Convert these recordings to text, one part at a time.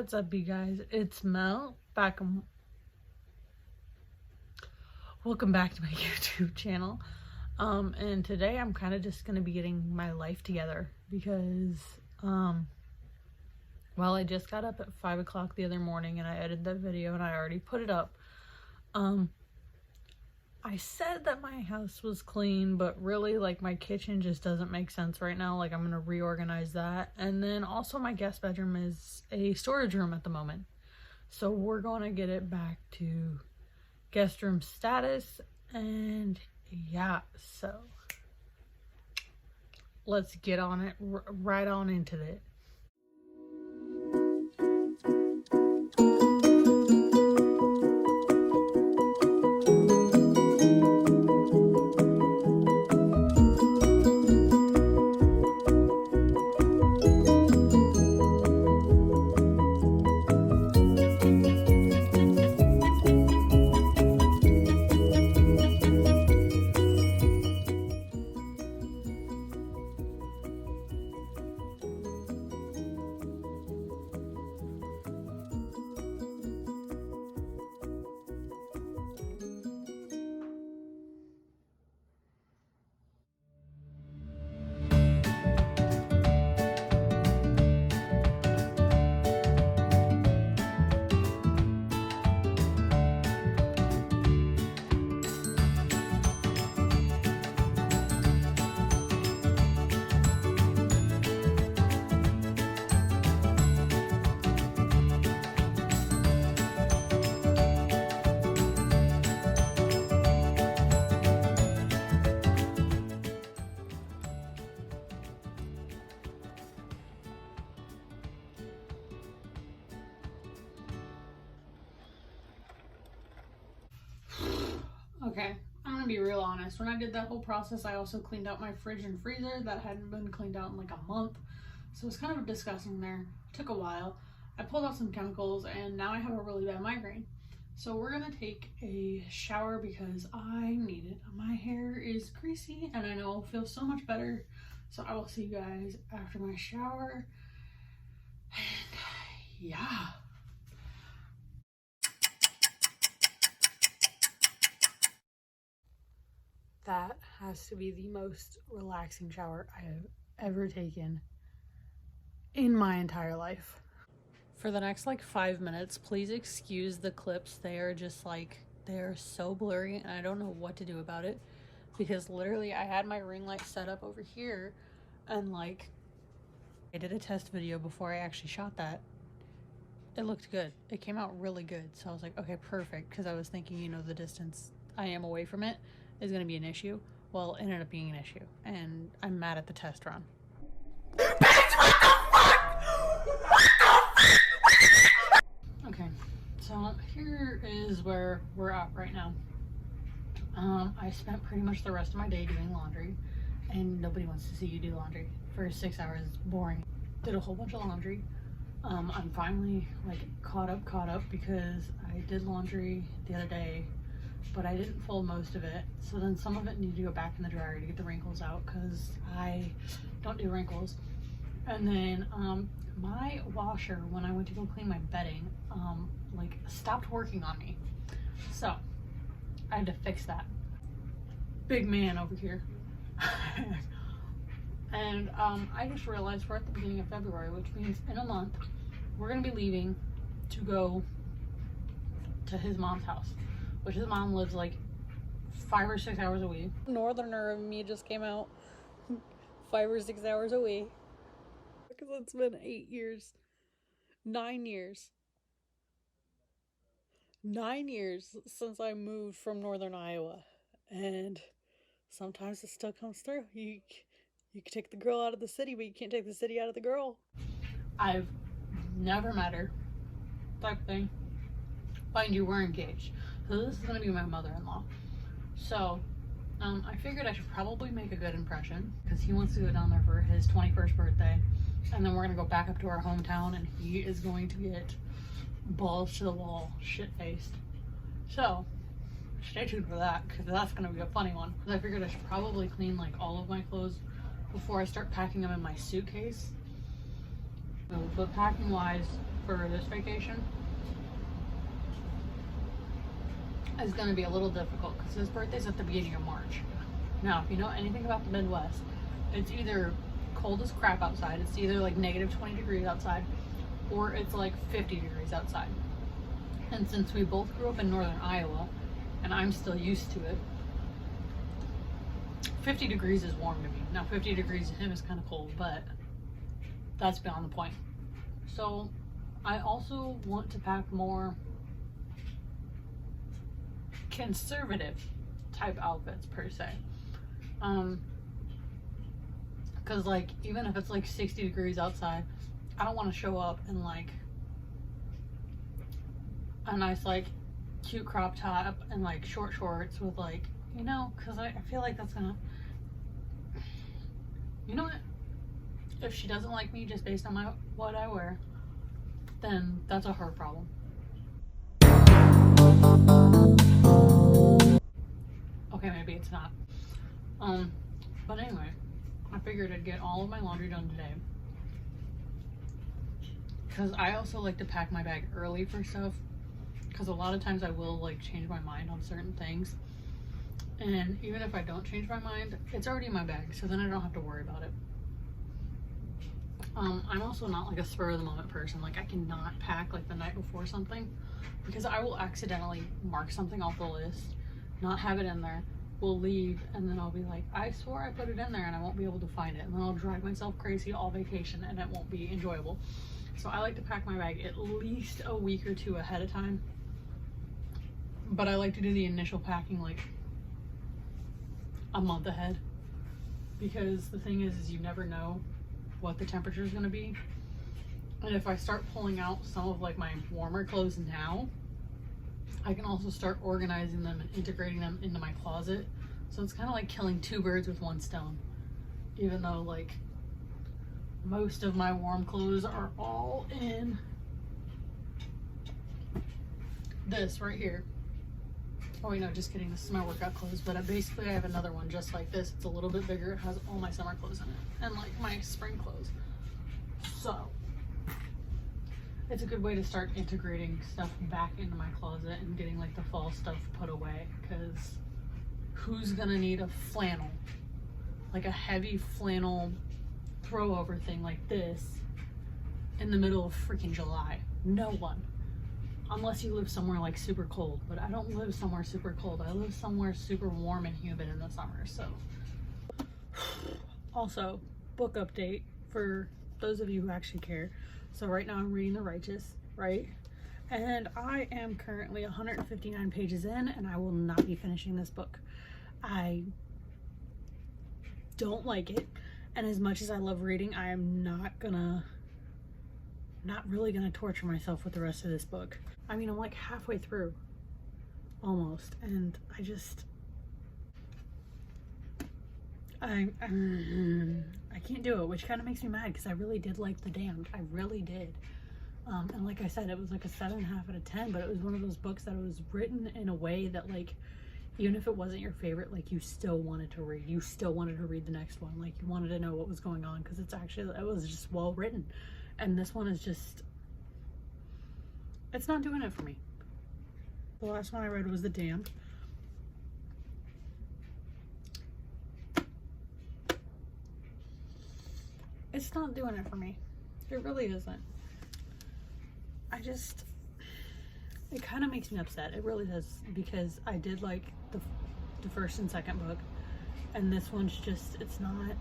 What's up, you guys? It's Mel back. Welcome back to my YouTube channel. And today I'm kind of just gonna be getting my life together because well, I just got up at 5 o'clock the other morning and I edited that video and I already put it up. I said that my house was clean, but really, like, my kitchen just doesn't make sense right now. Like, I'm gonna reorganize that. And then also my guest bedroom is a storage room at the moment. So we're gonna get it back to guest room status. And yeah, so let's get on it, right on into it. Okay, I'm gonna be real honest. When I did that whole process, I also cleaned out my fridge and freezer that hadn't been cleaned out in like a month. So it's kind of disgusting there. It took a while. I pulled out some chemicals and now I have a really bad migraine. So we're gonna take a shower because I need it. My hair is greasy and I know I'll feel so much better. So I will see you guys after my shower. And yeah. That has to be the most relaxing shower I have ever taken in my entire life. For the next like 5 minutes, please excuse the clips. They are just like, they are so blurry and I don't know what to do about it because literally I had my ring light set up over here and like I did a test video before I actually shot that. It looked good. It came out really good. So I was like, okay, perfect. Because I was thinking, you know, the distance I am away from it is going to be an issue. Well, it ended up being an issue. And I'm mad at the test run. Okay, so here is where we're at right now. I spent pretty much the rest of my day doing laundry. And nobody wants to see you do laundry. For 6 hours, it's boring. Did a whole bunch of laundry. I'm finally like caught up because I did laundry the other day, but I didn't fold most of it. So then some of it needed to go back in the dryer to get the wrinkles out because I don't do wrinkles. And then my washer, when I went to go clean my bedding, like stopped working on me. So I had to fix that. Big man over here. And I just realized we're at the beginning of February, which means in a month, we're gonna be leaving to go to his mom's house, which his mom lives like 5 or 6 hours away. Northerner of me just came out 5 or 6 hours away. Because it's been 8 years, 9 years. 9 years since I moved from Northern Iowa. And sometimes it still comes through. You can take the girl out of the city, but you can't take the city out of the girl. I've never met her, type thing. Mind you, we're engaged. So this is gonna be my mother-in-law. So, I figured I should probably make a good impression because he wants to go down there for his 21st birthday. And then we're gonna go back up to our hometown and he is going to get balls to the wall, shit-faced. So, stay tuned for that because that's gonna be a funny one. I figured I should probably clean like all of my clothes before I start packing them in my suitcase. But packing wise for this vacation is going to be a little difficult because his birthday's at the beginning of March. Now, if you know anything about the Midwest, it's either cold as crap outside, it's either like negative 20 degrees outside, or it's like 50 degrees outside. And since we both grew up in northern Iowa, and I'm still used to it, 50 degrees is warm to me. Now 50 degrees to him is kind of cold, but that's beyond the point. So I also want to pack more conservative type outfits per se. Because like even if it's like 60 degrees outside, I don't want to show up in like a nice like cute crop top and like short shorts with like, you know, because I feel like that's gonna, you know what, if she doesn't like me just based on what I wear, then that's a her problem. Okay, maybe it's not. But anyway, I figured I'd get all of my laundry done today. Because I also like to pack my bag early for stuff. Because a lot of times I will like change my mind on certain things. And even if I don't change my mind, it's already in my bag. So then I don't have to worry about it. I'm also not like a spur of the moment person. Like I cannot pack like the night before something. Because I will accidentally mark something off the list, not have it in there. We'll leave and then I'll be like, I swore I put it in there and I won't be able to find it, and then I'll drive myself crazy all vacation and it won't be enjoyable. So I like to pack my bag at least a week or two ahead of time, but I like to do the initial packing like a month ahead, because the thing is you never know what the temperature is going to be, and if I start pulling out some of like my warmer clothes now, I can also start organizing them and integrating them into my closet. So it's kind of like killing two birds with one stone. Even though like most of my warm clothes are all in this right here. Oh wait, no, just kidding. This is my workout clothes, but basically I have another one just like this. It's a little bit bigger. It has all my summer clothes in it and like my spring clothes. So it's a good way to start integrating stuff back into my closet and getting like the fall stuff put away, because who's gonna need a flannel, like a heavy flannel throw over thing like this in the middle of freaking July? No one, unless you live somewhere like super cold. But I don't live somewhere super cold. I live somewhere super warm and humid in the summer. So also, book update for those of you who actually care. So right now I'm reading The Righteous, right? And I am currently 159 pages in, and I will not be finishing this book. I don't like it. And as much as I love reading, I am not really gonna torture myself with the rest of this book. I mean, I'm like halfway through, almost, and I can't do it, which kind of makes me mad because I really did like The Damned. I really did. And like I said, it was like a 7.5 out of 10, but it was one of those books that it was written in a way that like, even if it wasn't your favorite, like you still wanted to read. You still wanted to read the next one. Like you wanted to know what was going on, because it was just well written. And this one is just, it's not doing it for me. The last one I read was The Damned. It's not doing it for me. It really isn't. It kind of makes me upset. It really does, because I did like the first and second book, and this one's just, it's not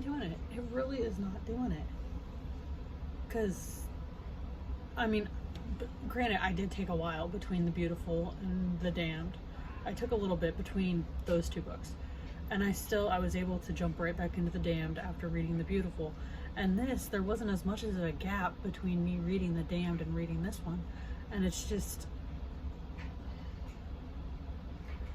doing it. It really is not doing it. Because, I mean, granted, I did take a while between The Beautiful and The Damned. I took a little bit between those two books. And I was able to jump right back into The Damned after reading The Beautiful. And this, there wasn't as much as a gap between me reading The Damned and reading this one. And it's just,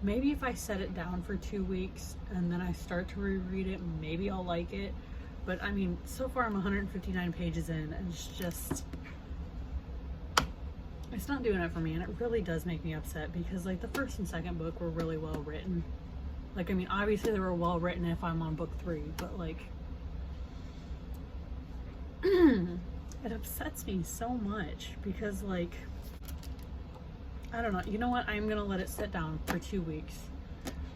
maybe if I set it down for 2 weeks and then I start to reread it, maybe I'll like it. But I mean, so far I'm 159 pages in, and it's not doing it for me. And it really does make me upset, because like the first and second book were really well written. Like, I mean, obviously they were well written if I'm on book 3, but like, it upsets me so much because, like, I don't know. You know what? I'm gonna let it sit down for 2 weeks,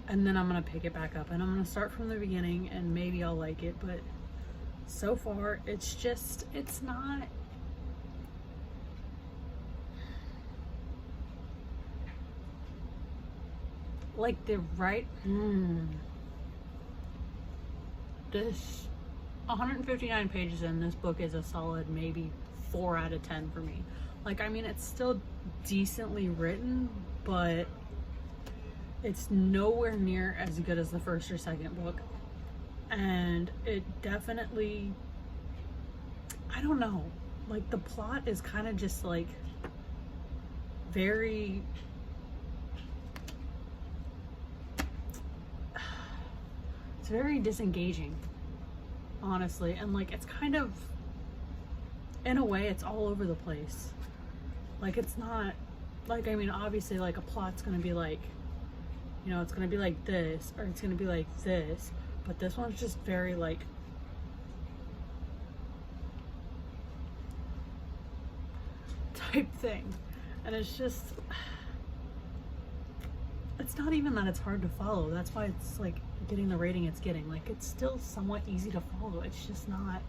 and then I'm gonna pick it back up, and I'm gonna start from the beginning, and maybe I'll like it. But so far, it's just, it's not. Like the right. This 159 pages in, this book is a solid maybe 4 out of 10 for me. Like, I mean, it's still decently written, but it's nowhere near as good as the first or second book. And it definitely, I don't know, like the plot is kind of just like very, it's very disengaging, honestly. And like, it's kind of, in a way, it's all over the place. Like, it's not, like, I mean, obviously, like, a plot's gonna be like, you know, it's gonna be like this, or it's gonna be like this, but this one's just very, like, type thing. And it's just, it's not even that it's hard to follow. That's why it's, like, getting the rating it's getting. Like, it's still somewhat easy to follow. It's just not,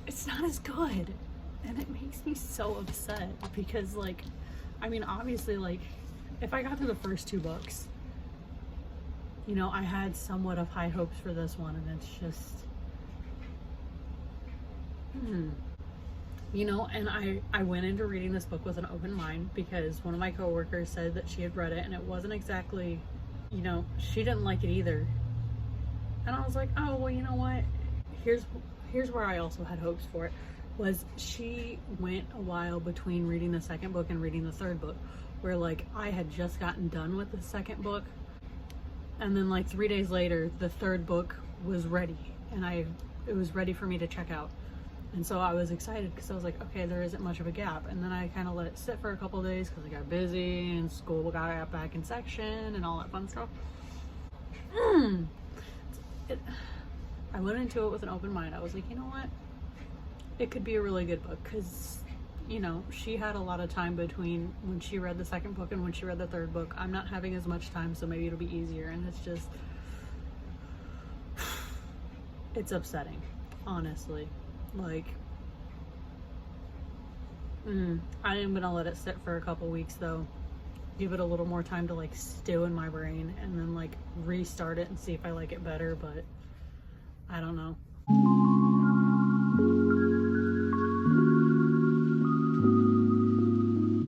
it's not as good. And it makes me so upset because, like, I mean, obviously, like, if I got through the first 2 books, you know, I had somewhat of high hopes for this one, and it's just, you know, and I went into reading this book with an open mind because one of my coworkers said that she had read it and it wasn't exactly, you know, she didn't like it either. And I was like, oh, well, you know what? Here's where I also had hopes for it. Was she went a while between reading the second book and reading the third book, where, like, I had just gotten done with the second book, and then, like, 3 days later the third book was ready, and it was ready for me to check out. And so I was excited because I was like, okay, there isn't much of a gap. And then I kind of let it sit for a couple days because I got busy and school got back in section and all that fun stuff. I went into it with an open mind. I was like, you know what? It could be a really good book because, you know, she had a lot of time between when she read the second book and when she read the third book. I'm not having as much time, so maybe it'll be easier. And it's just, it's upsetting, honestly. Like, I am gonna let it sit for a couple weeks though, give it a little more time to, like, stew in my brain, and then, like, restart it and see if I like it better. But I don't know.